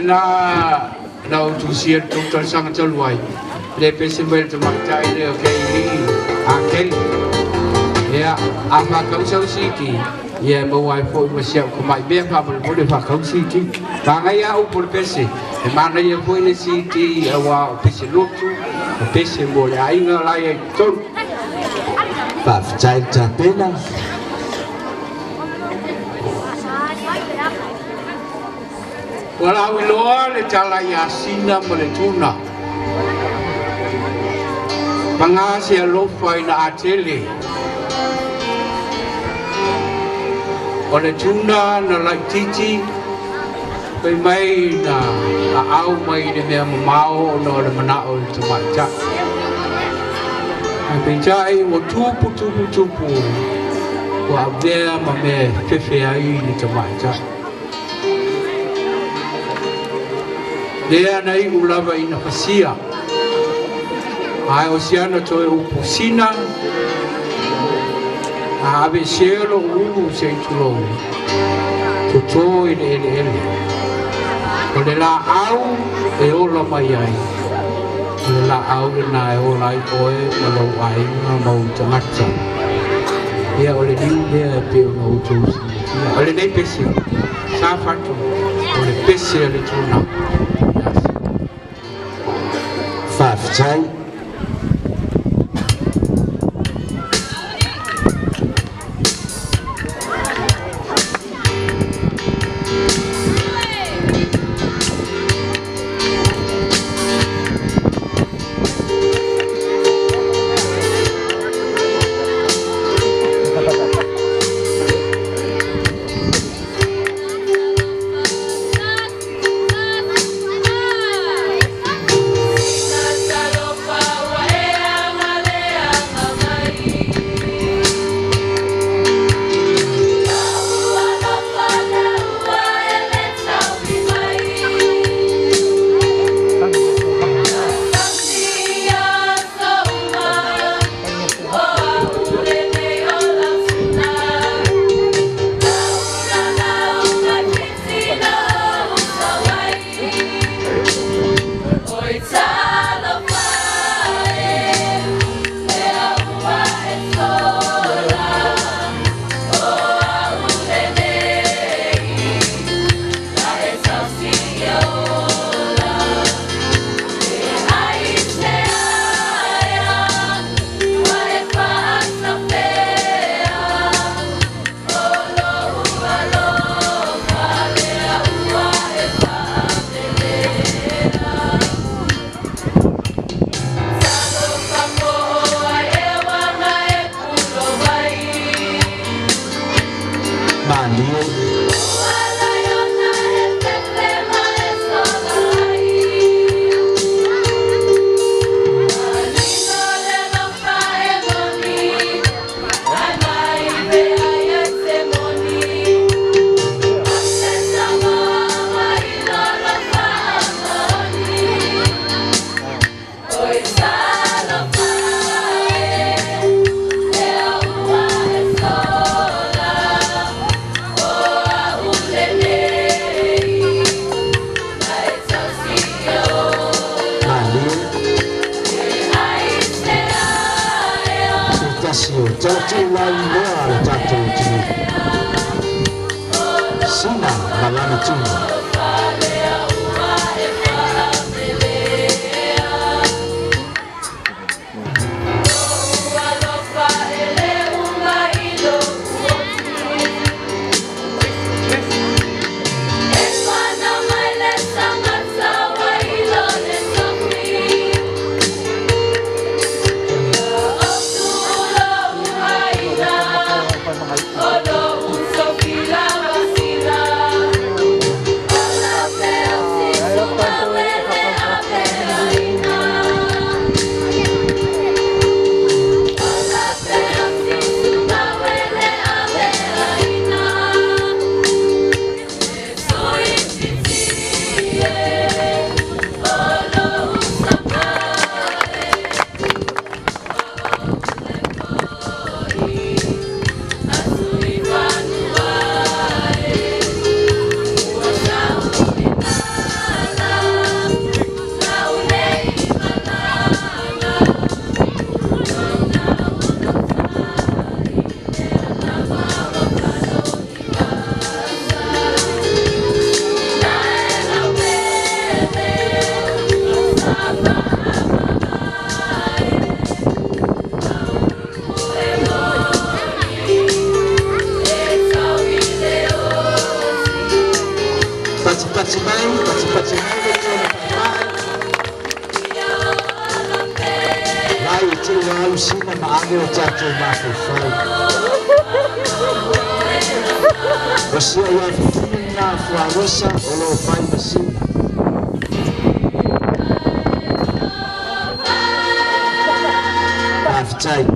na tu sia tu sang chalwai le festival tu makai le kai akel ya ama kau sau city ya mo wai foi mo sia ko mai be pa mo le fa kau city ba ngai ya u por pese e mana ya foi le city awa pese lutu pese mo le ai nga lai ton pa chai cha pena wala wiloa le tala ya sina mo le tuna pangasi lo fai na atele o le tuna na lai titi pe mai na au mai le mea mau no le mana o le tumacha pe jai mo tupu wa vea ma me fefe ai le tumacha Lea nei ulava ina pasia. Ai osiana toe upusina. Ave cielo se tulo. Tuto ele. Ole la au e ola mai ai. Ole la au na e ola ai koe malo ai na mau tamata. Ia ole diu lea pe no utusi. Ole nei pesi. Sa fatu. Ole pesi ale tuna. Five time. pati lai te wau sina maame o tatou mafai. O sia ia fufunu ngā fuarosa o lo fai masina. Half time.